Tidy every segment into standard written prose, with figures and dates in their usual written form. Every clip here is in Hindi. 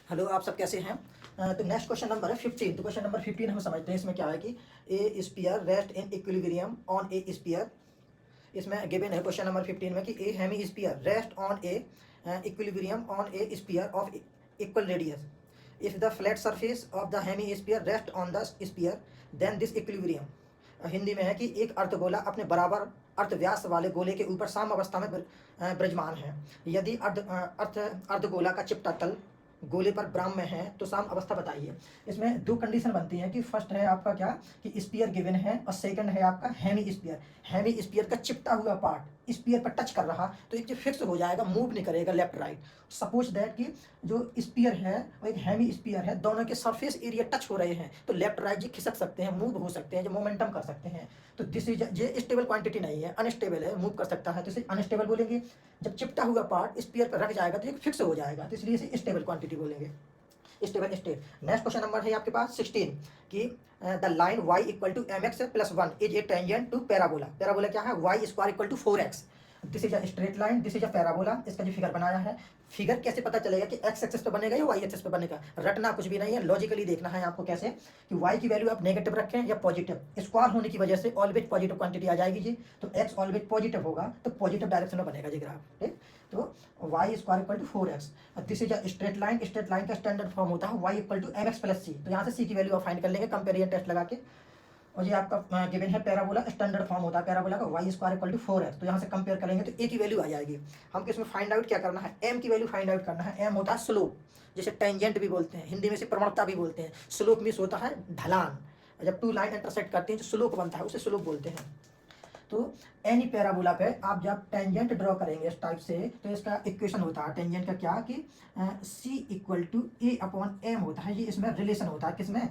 हेलो, आप सब कैसे हैं? तो नेक्स्ट क्वेश्चन नंबर है 15। तो क्वेश्चन नंबर 15 हम समझते हैं। इसमें क्या है कि a sphere rest in equilibrium on a sphere. इसमें गिवन है क्वेश्चन नंबर 15 में कि a hemisphere rest on a equilibrium on a sphere of equal radius. If the flat surface of the hemisphere rest on the sphere then this equilibrium. Hindi में है कि एक अर्धगोला अपने बराबर अर्धव्यास वाले गोले के ऊपर साम्य अवस्था में विराजमान है। यदि अर्धगोला का चिपटा तल गोले पर ब्राह्म में है तो साम अवस्था बताइए। इसमें दो कंडीशन बनती हैं कि फर्स्ट है आपका क्या कि स्पीयर गिवन है और सेकंड है आपका हेमी स्पीयर। हेमी स्पीयर का चिपटा हुआ पार्ट स्पीयर पर टच कर रहा तो एक फिक्स हो जाएगा, मूव नहीं करेगा लेफ्ट राइट। सपोज दैट कि जो स्पीयर है वो एक हेमी स्पीयर है, दोनों के सरफेस एरिया टच हो रहे हैं तो लेफ्ट राइट जी खिसक सकते हैं, मूव हो सकते हैं, जो मोमेंटम कर सकते हैं। तो दिस इज ये स्टेबल क्वांटिटी नहीं है, अनस्टेबल है, मूव कर सकता है तो इसे अनस्टेबल बोलेंगे। जब चिपटा हुआ पार्ट स्पीयर पर रख जाएगा तो ये फिक्स हो जाएगा, तो इसलिए इसे स्टेबल क्वांटिटी बोलेंगे, stable state. Next question number है आपके पास 16 कि the line y equal to M x plus 1 is a tangent to parabola. Parabola क्या है? y square equal to 4x। This is a straight line, this is a parabola. इसका जो फिगर बनाया है, फिगर कैसे पता चलेगा कि x एक्सिस पे बनेगा या y एक्सिस पे बनेगा? रटना कुछ भी नहीं है, लॉजिकली देखना है आपको कैसे कि y की वैल्यू आप नेगेटिव रखें या पॉजिटिव। स्क्वायर होने की वजह से ऑलवेज पॉजिटिव क्वांटिटी आ जाएगी जी, तो x ऑलवेज पॉजिटिव होगा तो पॉजिटिव डायरेक्शन में बनेगा जी ग्राफ। ठीक, तो y square equal to 4x। This is a straight line, straight line का स्टैंडर्ड फॉर्म होता है y equal to M x plus C. तो यहाँ से c की वैल्यू आप फाइंड कर लेंगे कंपेरिजन टेस्ट लगा के। और ये आपका गिवन है पैराबोला, स्टैंडर्ड फॉर्म होता है पैराबोला का y square equal to 4x। तो यहाँ से कंपेयर करेंगे तो a की वैल्यू आ जाएगी। हमको इसमें फाइंड आउट क्या करना है? m की वैल्यू फाइंड आउट करना है। m होता है स्लोप, जैसे टेंजेंट भी बोलते हैं, हिंदी में से प्रवणता भी बोलते हैं। स्लोप मीन्स होता है ढलान, जब टू लाइन इंटरसेक्ट करते हैं जो स्लोप बनता है उसे स्लोप बोलते हैं। तो एनी पैराबोला पे आप जब टेंजेंट ड्रॉ करेंगे इस टाइप से तो इसका इक्वेशन होता है टेंजेंट का क्या कि c equal to A upon m होता है। ये इसमें रिलेशन होता है, किसमें?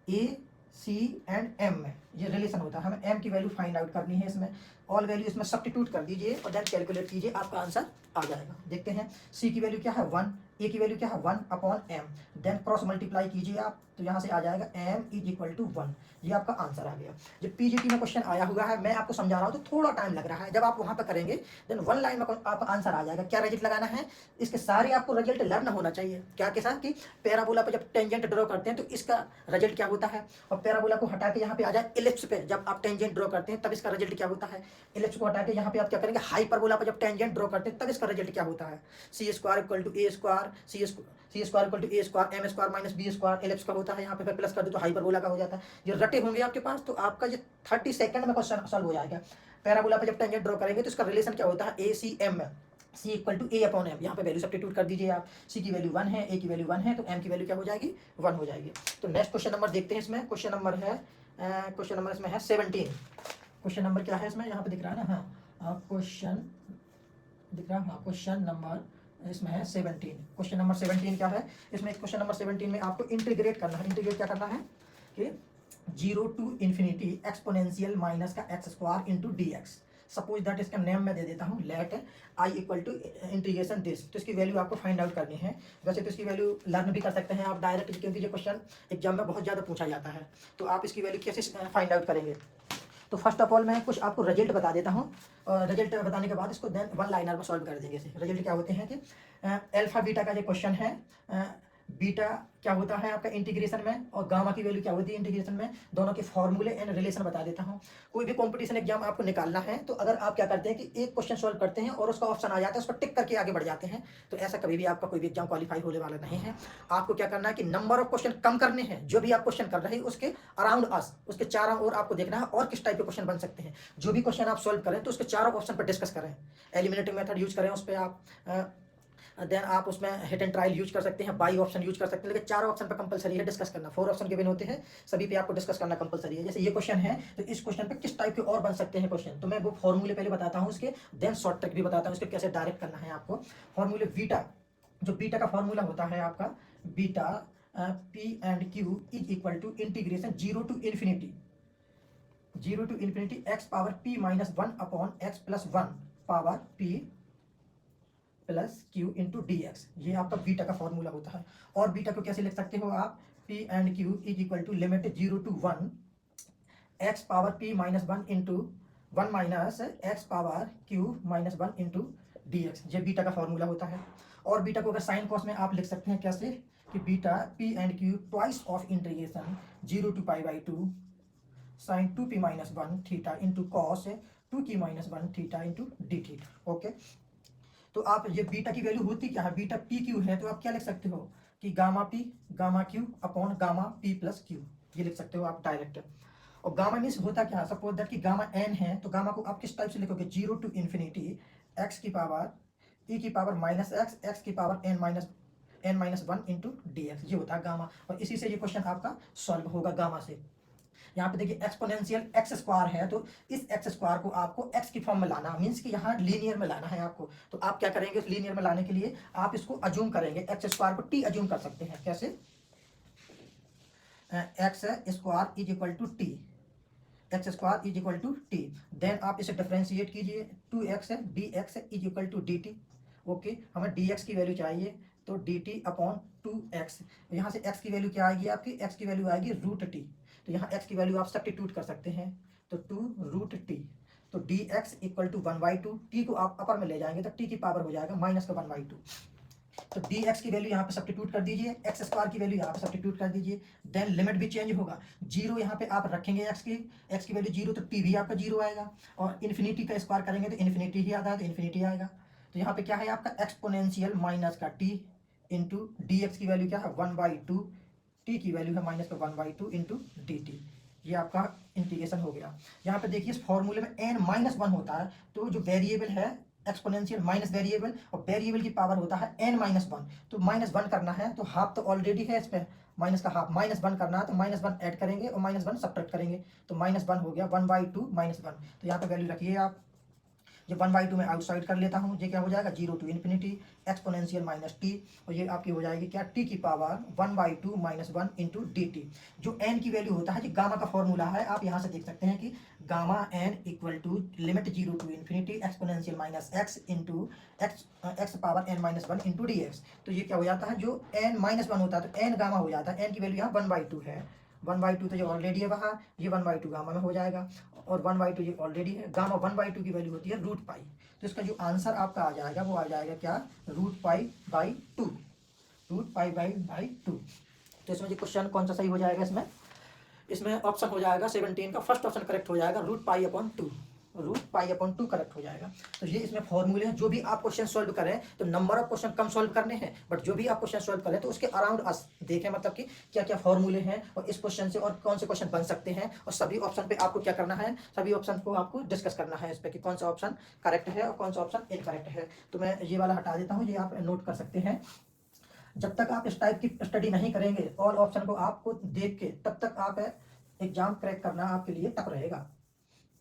ए सी एंड एम में ये रिलेशन होता है। हमें एम की वैल्यू फाइंड आउट करनी है। इसमें ऑल वैल्यू इसमें सब्स्टिट्यूट कर दीजिए और देन कैलकुलेट कीजिए, आपका आंसर आ जाएगा। देखते हैं सी की वैल्यू क्या है 1, ए की वैल्यू क्या है 1 upon m, then cross multiply कीजिए आप तो यहाँ से आ जाएगा एम इज इक्वल टू 1। ये आपका आंसर आ गया। जब पीजीटी में क्वेश्चन आया हुआ है, मैं आपको समझा रहा हूँ तो थोड़ा टाइम लग रहा है, जब आप वहाँ पर करेंगे देन वन लाइन में आपका आंसर आ जाएगा। क्या रिजल्ट लगाना है? इसके सारे आपको रिजल्ट लर्न होना चाहिए। क्या के साथ कि पैराबोला पर जब टेंजेंट ड्रॉ करते हैं तो इसका रिजल्ट क्या होता है, और पैराबोला को हटा के यहाँ पे आ जाए इलिप्स पे जब आप टेंजेंट ड्रॉ करते हैं तब इसका रिजल्ट क्या होता है। इलिप्स को हटा के यहाँ पे आप क्या करेंगे, हाइपरबोला पर जब टेंजेंट ड्रॉ करते हैं तब इसका रिजल्ट क्या होता है। C square equal to A square, C square equal to A square, M square minus B square ellipse का होता है। यहाँ पे फिर प्लस कर दो तो हाइपरबोला का हो जाता है। ये रटे होंगे आपके पास तो आपका ये 30 सेकंड में क्वेश्चन सॉल्व हो जाएगा। पैराबोला पर जब टेंजेंट ड्रॉ करेंगे तो इसका रिलेशन क्या होता है, ए सी एम में। C equal to A upon M, यहाँ पे वैल्यू सब्स्टिट्यूट कर दीजिए आप। सी की वैल्यू 1 है, ए की वैल्यू 1 है, तो एम की वैल्यू क्या हो जाएगी 1 हो जाएगी। तो नेक्स्ट क्वेश्चन नंबर देखते हैं। इसमें क्वेश्चन नंबर है इसमें है 17। क्वेश्चन नंबर क्या है इसमें, यहाँ पे दिख रहा है ना? हाँ, क्वेश्चन दिख रहा है, हाँ क्वेश्चन नंबर इसमें है 17। क्वेश्चन नंबर 17 क्या है? इसमें क्वेश्चन नंबर 17 में आपको इंटीग्रेट करना है। इंटीग्रेट क्या करना है कि 0 टू इन्फिनिटी एक्सपोनेंशियल माइनस का x square into d x. Suppose that इसका नेम मैं दे देता हूँ let I equal to integration this. तो इसकी वैल्यू आपको फाइंड आउट करनी है। वैसे तो इसकी वैल्यू लर्न भी कर सकते हैं आप डायरेक्ट, क्योंकि ये क्वेश्चन एग्जाम में बहुत ज़्यादा पूछा जाता है। तो आप इसकी वैल्यू कैसे फाइंड आउट करेंगे? तो फर्स्ट ऑफ ऑल मैं कुछ आपको रिजल्ट बता देता हूँ, और रिजल्ट बताने के बाद इसको देन वन लाइनर में सॉल्व कर देंगे। रिजल्ट क्या होते हैं कि अल्फा बीटा का जो क्वेश्चन है, बीटा क्या होता है आपका इंटीग्रेशन में, और गामा की वैल्यू क्या होती है इंटीग्रेशन में, दोनों के फॉर्मूले एंड रिलेशन बता देता हूँ। कोई भी कॉम्पिटिशन एग्जाम आपको निकालना है तो अगर आप क्या करते हैं कि एक क्वेश्चन सॉल्व करते हैं और उसका ऑप्शन आ जाता है, उस पर टिक करके आगे बढ़ जाते हैं, तो ऐसा कभी भी आपका कोई भी एग्जाम क्वालिफाई होने वाला नहीं है। आपको क्या करना है कि नंबर ऑफ क्वेश्चन कम करने हैं, जो भी आप क्वेश्चन कर रहे हैं उसके अराउंड अस, उसके चारों ओर आपको देखना है और किस टाइप के क्वेश्चन बन सकते हैं। जो भी क्वेश्चन आप सॉल्व करें तो उसके चारों ऑप्शन पर डिस्कस करें, एलिमिनेटिंग मेथड यूज करें उस पर आप, देन आप उसमें हिट एंड ट्रायल यूज कर सकते हैं, बाई ऑप्शन यूज कर सकते हैं, लेकिन चारों ऑप्शन पे कंपलसरी है डिस्कस करना। 4 ऑप्शन गिवन होते हैं, सभी पे आपको डिस्कस करना कंपलसरी है। जैसे ये क्वेश्चन है तो इस क्वेश्चन पे किस टाइप के और बन सकते हैं क्वेश्चन, तो मैं वो फॉर्मूले पहले बताता हूँ उसके, देन शॉर्ट ट्रिक भी बताता हूँ इसको कैसे डायरेक्ट करना है आपको। फॉर्मूले बीटा, जो बीटा का फॉर्मूला होता है आपका beta p and q is equal to integration 0 to infinity x power p minus 1 upon x plus 1 power p plus q into d x. ये आपका बीटा का फॉर्मूला होता है। और बीटा को कैसे लिख सकते हो आप, p and q is equal to limit 0 to 1 x power p minus 1 into 1 minus x power q minus 1 into d x. ये बीटा का फॉर्मूला होता है। और बीटा को अगर साइन कॉस में आप लिख सकते हैं कैसे, कि beta p and q twice of integration 0 to pi by 2 sine 2p minus 1 theta into cos 2q minus 1 theta into d theta. Okay, तो आप ये बीटा की वैल्यू होती क्या है, बीटा पी क्यू है, तो आप क्या लिख सकते हो कि gamma P gamma Q upon gamma P plus Q, ये लिख सकते हो आप डायरेक्ट। और गामा मीन्स होता क्या है, सपोज दैट कि गामा एन है, तो गामा को आप किस टाइप से लिखोगे, 0 to इन्फिनिटी एक्स की पावर ई की पावर माइनस एक्स एक्स की power n minus 1 into d x, ये होता है गामा। और इसी से ये क्वेश्चन आपका सॉल्व होगा गामा से। यहाँ पे देखिए एक्सपोनेंशियल एक्स स्क्वायर है, तो इस एक्स स्क्वायर को आपको एक्स की फॉर्म में लाना, मीन्स कि यहाँ लीनियर में लाना है आपको। तो आप क्या करेंगे, इस लीनियर में लाने के लिए आप इसको अज्यूम करेंगे, एक्स स्क्वायर को टी अज्यूम कर सकते हैं। कैसे, x square is equal to t, x square is equal to t. Then आप इसे डिफ्रेंशिएट कीजिए, 2x d x is equal to d t. Okay, हमें डी एक्स की वैल्यू चाहिए, तो डी टी अपॉन 2x। यहाँ से x की वैल्यू क्या आएगी आपकी, x की वैल्यू आएगी रूट टी। तो यहाँ x की वैल्यू आप सब्स्टिट्यूट कर सकते हैं, तो 2 रूट टी। तो d x equal to 1/2, t को आप अपर में ले जाएंगे तो टी की पावर हो जाएगा माइनस का 1/2। तो डी एक्स की वैल्यू यहाँ पे सब्स्टिट्यूट कर दीजिए, एक्स स्क्वायर की वैल्यू यहाँ पे सब्स्टिट्यूट कर दीजिए। देन लिमिट भी चेंज होगा, जीरो यहाँ पे आप रखेंगे एक्स की वैल्यू जीरो, तो टी भी आपका जीरो आएगा। और इन्फिनिटी का स्क्वायर करेंगे तो इन्फिनिटी ही आता है, तो इन्फिनिटी आएगा। तो यहाँ पे क्या है आपका एक्सपोनेंशियल माइनस का टी इंटू डी एक्स की वैल्यू क्या है 1/2, टी की वैल्यू है माइनस का 1/2 इंटू डी टी। ये आपका इंटीग्रेशन हो गया। यहाँ पे देखिए इस फॉर्मूले में n माइनस 1 होता है, तो जो वेरिएबल है एक्सपोनेंशियल माइनस वेरिएबल, और वेरिएबल की पावर होता है n माइनस 1। तो माइनस 1 करना है, तो हाफ तो ऑलरेडी है इस पर, माइनस का हाफ, माइनस 1 करना है तो माइनस 1 ऐड करेंगे और माइनस 1 सब्ट्रैक्ट करेंगे, तो माइनस 1 हो गया 1/2 माइनस 1। तो यहाँ पे वैल्यू रखिए आप, ये 1/2 में आउटसाइड कर लेता हूँ, ये क्या हो जाएगा 0 to infinity exponential minus T, और ये आपकी हो जाएगी क्या, टी की power 1/2 minus 1 into D T. जो एन की वैल्यू होता है, जो गामा का फॉर्मूला है, आप यहाँ से देख सकते हैं कि gamma n equal to limit 0 to infinity exponential minus x into x power n minus 1 into d x. तो ये क्या हो जाता है, जो एन माइनस 1 होता है तो एन गामा हो जाता है, एन की वैल्यू यहाँ 1/2 है, 1/2 तो ये ऑलरेडी है वहाँ, ये 1/2 गामा में हो जाएगा, और 1/2 ये ऑलरेडी है। गामा 1/2 की वैल्यू होती है रूट पाई। तो इसका जो आंसर आपका आ जाएगा वो आ जाएगा क्या, root pi by 2, root pi by 2। तो इसमें जो क्वेश्चन कौन सा सही हो जाएगा, इसमें ऑप्शन हो जाएगा 17 का फर्स्ट ऑप्शन करेक्ट हो जाएगा, root pi upon 2, root pi upon 2 correct हो जाएगा। तो ये इसमें फॉर्मूले हैं, जो भी आप क्वेश्चन सॉल्व करें तो number of question come solve करने हैं, बट जो भी आप क्वेश्चन सॉल्व करें तो उसके अराउंड अस देखें, मतलब कि क्या क्या फॉर्मूले हैं और इस क्वेश्चन से और कौन से क्वेश्चन बन सकते हैं, और सभी ऑप्शन पे आपको क्या करना है, सभी ऑप्शन को आपको डिस्कस करना है इस पर कि कौन सा ऑप्शन करेक्ट है और कौन सा ऑप्शन इनकरेक्ट है। तो मैं ये वाला हटा देता हूँ, ये आप नोट कर सकते हैं। जब तक आप इस टाइप की स्टडी नहीं करेंगे, ऑल ऑप्शन को आपको देख के, तब तक आप एग्जाम क्रैक करना आपके लिए टफ रहेगा।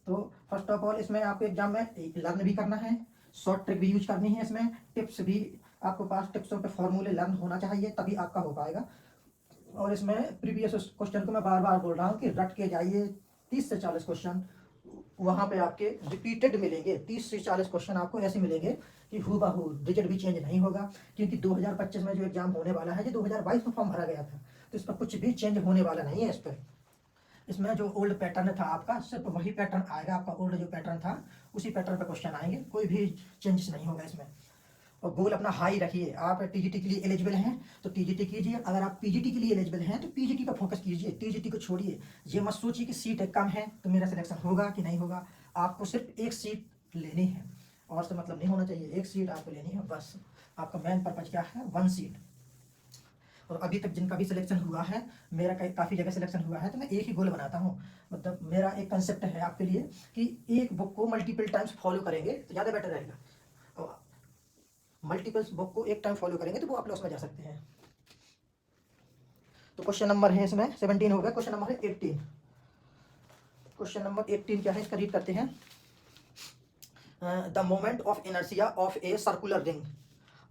तो फर्स्ट ऑफ ऑल इसमें आपको एग्जाम में लर्न भी करना है, शॉर्ट ट्रिक भी यूज करनी है, इसमें टिप्स भी आपको पास, टिप्सों पे फॉर्मूले लर्न होना चाहिए, तभी आपका हो पाएगा। और इसमें प्रीवियस क्वेश्चन को मैं बार बार बोल रहा हूँ कि रट के जाइए, 30 से 40 क्वेश्चन वहाँ पे आपके रिपीटेड मिलेंगे, 30 से 40 क्वेश्चन आपको ऐसे मिलेंगे कि हूबहू, रिजल्ट भी चेंज नहीं होगा, क्योंकि 2025 में जो एग्जाम होने वाला है, ये 2022 में फॉर्म भरा गया था, तो इस पर कुछ भी चेंज होने वाला नहीं है। इस पर इसमें जो ओल्ड पैटर्न था आपका, सिर्फ वही पैटर्न आएगा, आपका ओल्ड जो पैटर्न था उसी पैटर्न पे क्वेश्चन आएंगे, कोई भी चेंजेस नहीं होगा इसमें। और गोल अपना हाई रखिए, आप टीजीटी के लिए एलिजिबल हैं तो टीजीटी कीजिए, अगर आप पीजीटी के लिए एलिजिबल हैं तो पीजीटी पर फोकस कीजिए, टीजीटी को छोड़िए। ये मत सोचिए कि सीट कम है तो मेरा सिलेक्शन होगा कि नहीं होगा, आपको सिर्फ एक सीट लेनी है, और से मतलब नहीं होना चाहिए, एक सीट आपको लेनी है बस। आपका मेन पर्पज क्या है, 1 सीट। और अभी तक जिनका भी सिलेक्शन हुआ है, मेरा काफ़ी जगह सिलेक्शन हुआ है, तो मैं एक ही गोल बनाता हूँ, मतलब मेरा एक कंसेप्ट है आपके लिए कि एक बुक को मल्टीपल टाइम्स फॉलो करेंगे तो ज़्यादा बेटर रहेगा, और मल्टीपल बुक को एक टाइम फॉलो करेंगे तो वो आप लॉस में जा सकते हैं। तो क्वेश्चन नंबर है इसमें 17 हो गया, क्वेश्चन नंबर है 18। क्वेश्चन नंबर 18 क्या है, इसका रीड करते हैं। The moment of inertia of a circular ring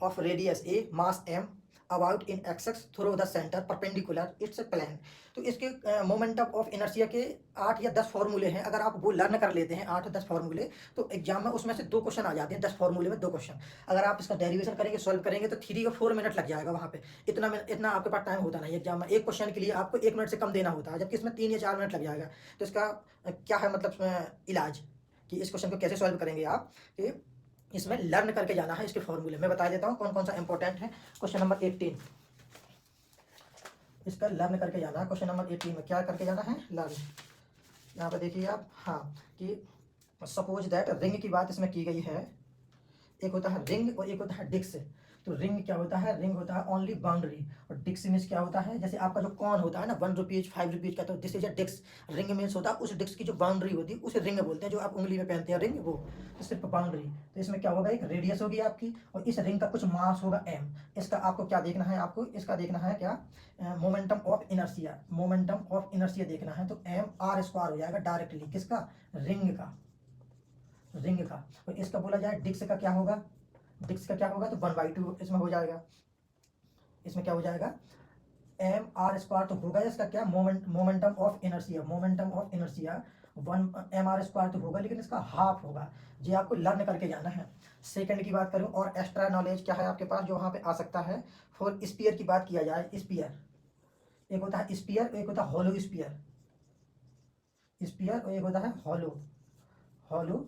of radius a mass m about in axes through the centre perpendicular its plane. तो इसके मोमेंटम ऑफ इनर्शिया के 8 या 10 फॉर्मूले हैं, अगर आप वो लर्न कर लेते हैं 8 या 10 फॉर्मूले, तो एग्जाम में उसमें से 2 क्वेश्चन आ जाते हैं, 10 फॉर्मूले में 2 क्वेश्चन। अगर आप इसका डेरिवेशन करेंगे, सॉल्व करेंगे तो 3 और 4 मिनट लग जाएगा वहाँ पे, इतना आपके पास टाइम होता नहीं एग्जाम में, एक क्वेश्चन के लिए आपको 1 मिनट से कम देना होता है, जबकि इसमें 3 या 4 मिनट लग जाएगा। तो इसका क्या है मतलब इलाज, कि इस क्वेश्चन को कैसे सॉल्व करेंगे आप, कि इसमें लर्न करके जाना है इसके फॉर्मूले। मैं बता देता हूँ कौन कौन सा इंपॉर्टेंट है। क्वेश्चन नंबर 18, इसका लर्न करके जाना है। क्वेश्चन नंबर 18 में क्या करके जाना है, लर्न। यहाँ पे देखिए आप, हाँ, कि सपोज दैट रिंग की बात इसमें की गई है। एक होता है रिंग और एक होता है डिक्स। तो रिंग क्या होता है, रिंग होता है ओनली बाउंड्री, और डिक्स मीन्स क्या होता है, जैसे आपका जो कॉइन होता है ना, 1 रुपीज 5 रुपीज का, तो this is a Dix. Ring means होता है उस डिक्स की जो बाउंड्री होती है उसे रिंग बोलते हैं, जो आप उंगली में पहनते हैं रिंग, वो तो सिर्फ बाउंड्री। तो इसमें क्या होगा, एक रेडियस होगी आपकी, और इस रिंग का कुछ मास होगा m। इसका आपको क्या देखना है, आपको इसका देखना है क्या, momentum of inertia. Momentum of inertia देखना है, तो m r² हो जाएगा डायरेक्टली, किसका, रिंग का, रिंग का। और इसका बोला जाए डिक्स का क्या होगा, डिक्स का क्या होगा, तो 1/2 इसमें हो जाएगा। इसमें क्या हो जाएगा, m r² तो होगा इसका क्या, momentum of inertia. Momentum of inertia 1 m r² तो होगा, लेकिन इसका हाफ होगा। ये आपको लर्न करके जाना है। सेकंड की बात करूं और एक्स्ट्रा नॉलेज क्या है आपके पास जो वहां पे आ सकता है, फॉर स्पीयर की बात किया जाए। स्पीयर एक होता है स्पीयर, एक होता है हॉलो स्पीयर। स्पीयर और एक होता है हॉलो, हॉलो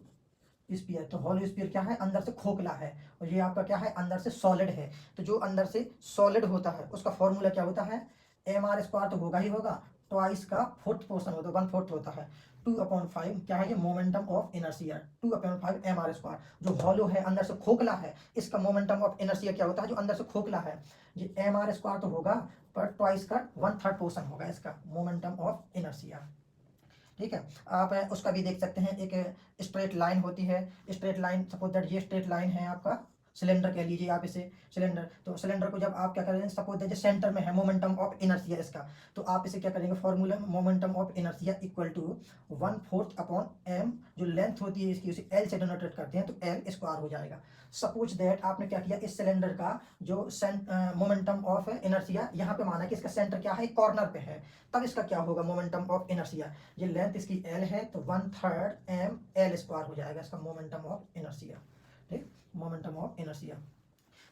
स्पीयर। तो हॉलो स्पीयर क्या है, अंदर से खोखला है, और ये आपका क्या है, अंदर से सॉलिड है। तो जो अंदर से सॉलिड होता है उसका फॉर्मूला क्या होता है, m r² तो होगा ही होगा, ट्वाइस का 4th पोर्शन होता है, 1/4 होता है, 2/5 क्या है, ये momentum of inertia, 2/5 m r²। जो हॉलो है, अंदर से खोखला है, इसका मोमेंटम ऑफ इनर्शिया क्या होता है, जो अंदर से खोखला है, ये m r² तो होगा, पर ट्वाइस का 1/3 पोर्शन होगा इसका मोमेंटम ऑफ इनर्शिया। ठीक है, आप उसका भी देख सकते हैं। एक स्ट्रेट लाइन होती है, स्ट्रेट लाइन, सपोज दैट ये स्ट्रेट लाइन है आपका, सिलेंडर कह लीजिए आप इसे, सिलेंडर। तो सिलेंडर को जब आप क्या करेंगे, सपोज दैट सेंटर में है मोमेंटम ऑफ इनर्शिया इसका, तो आप इसे क्या करेंगे, formula momentum of inertia equal to 1/4 upon m, जो लेंथ होती है इसकी उसे l से डिनोटेट करते हैं, तो l² हो जाएगा। सपोज दैट आपने क्या किया, इस सिलेंडर का जो मोमेंटम ऑफ इनर्शिया यहाँ पे माना कि इसका सेंटर क्या है, कॉर्नर पे है, तब इसका क्या होगा, मोमेंटम ऑफ इनर्शिया, ये लेंथ इसकी l है, तो 1/3 m l² हो जाएगा इसका मोमेंटम ऑफ इनर्शिया। ठीक, मोमेंटम ऑफ इनर्शिया।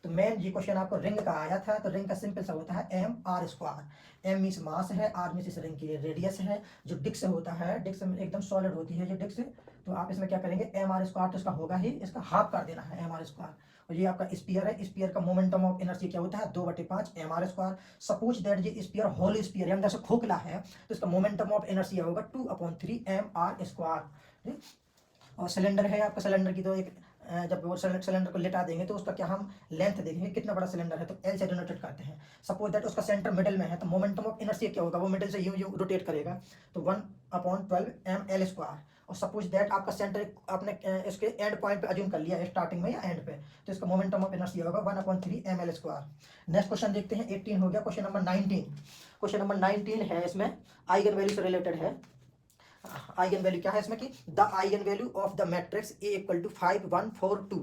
तो मेन ये क्वेश्चन आपको रिंग का आया था, तो रिंग का सिंपल सा होता है m r²। m means mass है, r मीन्स इस रिंग की रेडियस है। जो डिक्स होता है, डिक्स एकदम सॉलिड होती है ये डिक्स, तो आप इसमें क्या करेंगे, m r² तो इसका होगा ही, इसका हाफ कर देना है m r²। और ये आपका स्पीयर है, स्पीयर का मोमेंटम ऑफ इनर्शिया क्या होता है, 2/5 m r²। सपोज दैट ये स्पीयर होल स्पीयर है, अंदर से खोखला है, तो इसका मोमेंटम ऑफ इनर्शिया होगा 2/3 m r²। और सिलेंडर है आपका, सिलेंडर की तो एक जब वो सिलेंडर को लेटा देंगे तो उसका क्या हम लेंथ देखेंगे कितना बड़ा सिलेंडर है, तो एल से डिनोटेट करते हैं। सपोज दैट उसका सेंटर मिडिल में है, तो मोमेंटम ऑफ इनर्शिया क्या होगा, वो मिडिल से यूं यूं रोटेट करेगा, तो 1/12 ml²। और सपोज दैट आपका सेंटर आपने इसके एंड पॉइंट पे अज्यूम कर लिया है, स्टार्टिंग में या एंड पे, तो इसका मोमेंटम ऑफ इनर्शिया होगा 1/3 ml²। नेक्स्ट क्वेश्चन देखते हैं, 18 हो गया। क्वेश्चन नंबर 19, क्वेश्चन नंबर 19 है, इसमें आइगन वैल्यू से रिलेटेड है। आइगन वैल्यू क्या है इसमें कि the eigen value of the matrix A equal to 5 1 4 2।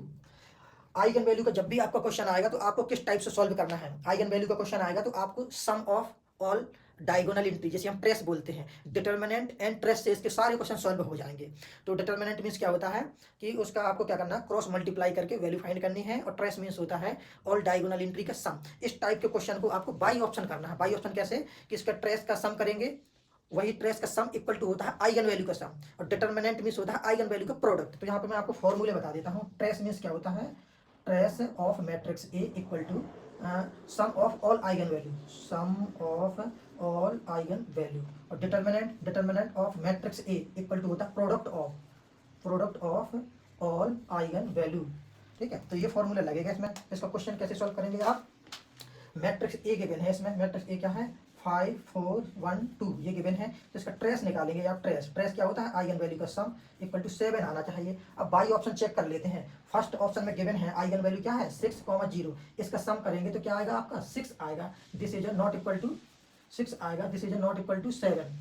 Eigen value का जब भी आपका क्वेश्चन आएगा तो आपको किस टाइप से सॉल्व करना है। आइगन वैल्यू का क्वेश्चन आएगा तो आपको सम ऑफ ऑल डायगोनल एंट्री, जैसे हम ट्रेस बोलते हैं, डिटर्मिनेंट एंड ट्रेस से इसके सारे क्वेश्चन सॉल्व हो जाएंगे। तो डिटर्मिनेंट मीन्स क्या होता है कि उसका आपको क्या करना है, क्रॉस मल्टीप्लाई करके वैल्यू फाइंड करनी है, और ट्रेस मीन्स होता है ऑल डायगोनल एंट्री का सम। इस टाइप के क्वेश्चन को आपको बाई ऑप्शन करना है। बाई ऑप्शन कैसे, कि इसका ट्रेस का सम करेंगे, वही ट्रेस का सम इक्वल टू होता है आइगन वैल्यू का सम, और डिटर्मिनेंट मीन्स होता है आइगन वैल्यू का प्रोडक्ट। तो यहाँ पे मैं आपको फॉर्मूले बता देता हूँ। ट्रेस मीन्स क्या होता है, trace of matrix A equal to sum of all eigen value, sum of all eigen value. और determinant of matrix A equal to होता है product of all eigen value. ठीक है, तो ये फॉर्मूला लगेगा इसमें। इसका क्वेश्चन कैसे सॉल्व करेंगे आप, मैट्रिक्स ए गिवन है, इसमें मैट्रिक्स ए क्या है, 5 4 1 2 ये गिवन है, तो इसका ट्रेस निकालेंगे आप। ट्रेस क्या होता है, आइगन वैल्यू का सम इक्वल टू 7 आना चाहिए। अब बाई ऑप्शन चेक कर लेते हैं। फर्स्ट ऑप्शन में गिवन है आइगन वैल्यू क्या है 6, 0, इसका सम करेंगे तो क्या आएगा आपका 6 आएगा, this is not equal to 6 आएगा, this is not equal to 7,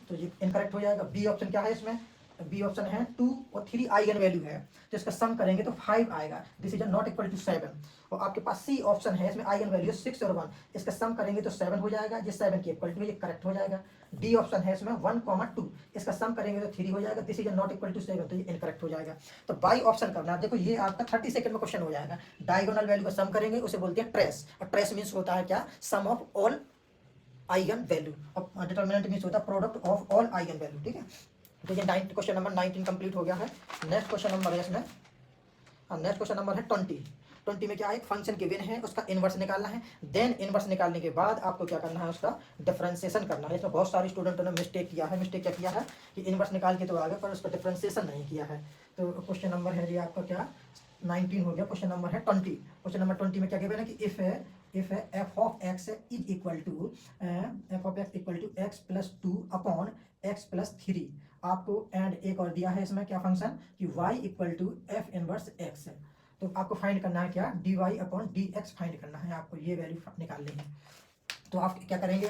तो ये इनकरेक्ट हो जाएगा। बी ऑप्शन क्या है, इसमें बी ऑप्शन है 2 और 3 आइगन वैल्यू है, तो इसका सम करेंगे तो 5 आएगा, this is not equal to 7। और आपके पास सी ऑप्शन है, इसमें आइगन वैल्यू 6 और 1, इसका सम करेंगे तो 7 हो जाएगा, ये 7 की इक्वल टू ये करेक्ट हो जाएगा। डी ऑप्शन है, इसमें 1, 2, इसका सम करेंगे तो 3 हो जाएगा, this is not equal to 7, तो ये इनकरेक्ट हो जाएगा। तो बाई ऑप्शन करना है। देखो ये आपका 30 सेकंड में क्वेश्चन हो जाएगा। डायगोनल वैल्यू का सम करेंगे, उसे बोलते हैं ट्रेस, और ट्रेस मीन्स होता है क्या, सम ऑफ ऑल आइगन वैल्यू, और डिटर्मिनेंट मीन्स होता है product of all eigen value. ठीक है, तो ये क्वेश्चन नंबर 19 कंप्लीट हो गया है। नेक्स्ट क्वेश्चन नंबर है इसमें, नेक्स्ट क्वेश्चन नंबर है 20। 20 में क्या है, एक फंक्शन गिवन है, उसका इनवर्स निकालना है। देन इनवर्स निकालने के बाद आपको क्या करना है, उसका डिफरेंशिएशन करना है। इसमें बहुत सारे स्टूडेंटों ने मिस्टेक किया है। मिस्टेक क्या किया है कि इनवर्स निकाल के तो आ गए पर उसका डिफरेंशिएशन नहीं किया है। तो क्वेश्चन नंबर है जी आपका क्या 19 हो गया। क्वेश्चन नंबर है 20। क्वेश्चन नंबर 20 में क्या गिवन है कि if f of x is equal to x plus 2 upon x plus 3। आपको एंड एक और दिया है इसमें क्या फंक्शन कि y equal to f inverse x है। तो आपको फाइंड करना है क्या, dy upon d x find करना है, आपको ये वैल्यू निकालनी है। तो आप क्या करेंगे,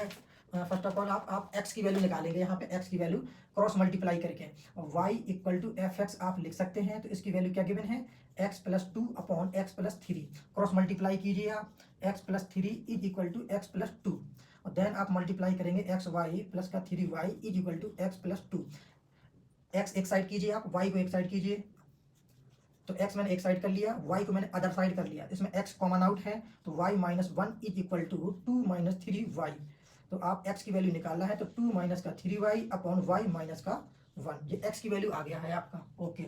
फर्स्ट ऑफ ऑल आप x की वैल्यू निकालेंगे। यहाँ पे x की वैल्यू क्रॉस मल्टीप्लाई करके y equal to f x आप लिख सकते हैं। तो इसकी वैल्यू क्या गिवन है, x plus 2 upon x plus 3। Cross multiply कीजिए आप, x plus 3 is equal to x plus 2 और देन आप मल्टीप्लाई करेंगे एक्स वाई प्लस का 3y is equal to x plus 2। x एक साइड कीजिए आप, y को एक साइड कीजिए। तो x मैंने एक साइड कर लिया, y को मैंने अदर साइड कर लिया। इसमें x कॉमन आउट है तो y minus 1 is equal to 2 minus 3y। तो आप x की वैल्यू निकालना है तो 2 माइनस का 3y अपॉन y माइनस का 1। ये x की वैल्यू आ गया है आपका। ओके,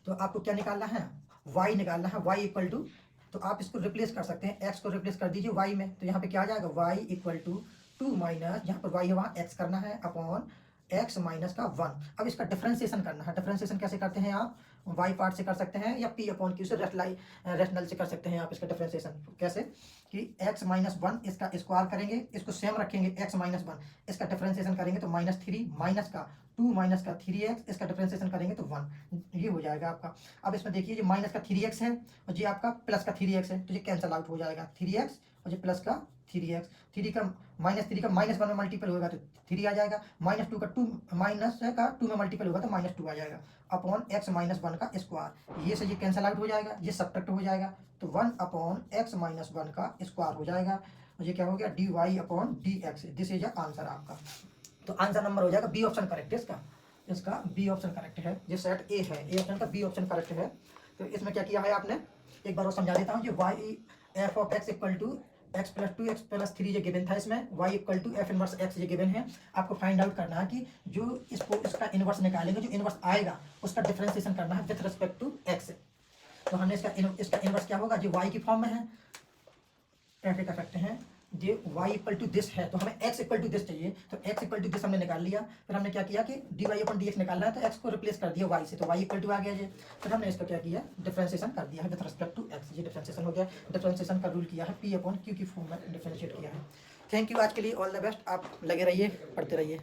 तो आपको क्या निकालना है, y निकालना है। y इक्वल टू, तो आप इसको रिप्लेस कर सकते हैं, x को रिप्लेस कर दीजिए y में। तो यहाँ पे क्या आ जाएगा, y इक्वल टू 2 माइनस, यहाँ पर y है वहाँ x करना है अपॉन x माइनस का 1। अब इसका डिफरेंशिएशन करना है। डिफरेंशिएशन कैसे करते हैं आप, y पार्ट से कर सकते हैं या p अपॉन q से रेशनल से कर सकते हैं आप इसका डिफरेंशिएशन। कैसे कि x माइनस 1 इसका स्क्वायर करेंगे, इसको सेम रखेंगे x माइनस 1, इसका डिफरेंशिएशन करेंगे तो माइनस 3 माइनस का 2 माइनस का 3x, इसका डिफरेंशिएशन करेंगे तो 1। ये हो जाएगा आपका। अब इसमें देखिए ये माइनस का 3x है और ये आपका प्लस का 3x है, तो ये कैंसिल आउट हो जाएगा 3x और ये प्लस का 3x। 3 का माइनस 1 में मल्टीपल होगा तो 3 आ जाएगा, माइनस 2 का 2 में मल्टीपल होगा तो माइनस 2 आ जाएगा अपॉन x माइनस 1 का स्क्वायर। ये से ये कैंसिल आउट हो जाएगा, ये सब्ट्रैक्ट हो जाएगा तो 1 अपॉन x माइनस 1 का स्क्वायर हो जाएगा। और ये क्या हो गया, dy upon dx। This is answer आपका। तो आंसर नंबर हो जाएगा बी ऑप्शन करेक्ट है इसका बी ऑप्शन करेक्ट है। ये सेट ए है, ए ऑप्शन का बी ऑप्शन करेक्ट है। तो इसमें क्या किया है आपने, एक बार और समझा देता हूँ। ये y f of x equal to x plus 2 x plus 3 ये गिवन था। इसमें y equal to f inverse x ये गिवन है। आपको फाइंड आउट करना है कि जो इसका इनवर्स निकालेंगे, जो इनवर्स आएगा उसका डिफरेंशिएशन करना है विथ रिस्पेक्ट टू x। तो हमने इसका इनवर्स क्या होगा, जो y की फॉर्म में है, ऐसे कर सकते हैं ये y इक्वल टू दिस है तो हमें x इक्वल टू दिस चाहिए। तो x इक्वल टू दिस हमने निकाल लिया। फिर हमने क्या किया कि dy अपन dx निकालना है तो x को रिप्लेस कर दिया y से, तो y इक्वल टू आ गया ये। फिर हमने इसका क्या किया, डिफरेंशिएशन कर दिया है विद रिस्पेक्ट टू x। ये डिफरेंशिएशन हो गया। डिफरेंशिएशन का रूल किया है p अपॉन q की फॉर्म में डिफरेंशिएट किया है। थैंक यू, आज के लिए ऑल द बेस्ट। आप लगे रहिए, पढ़ते रहिए।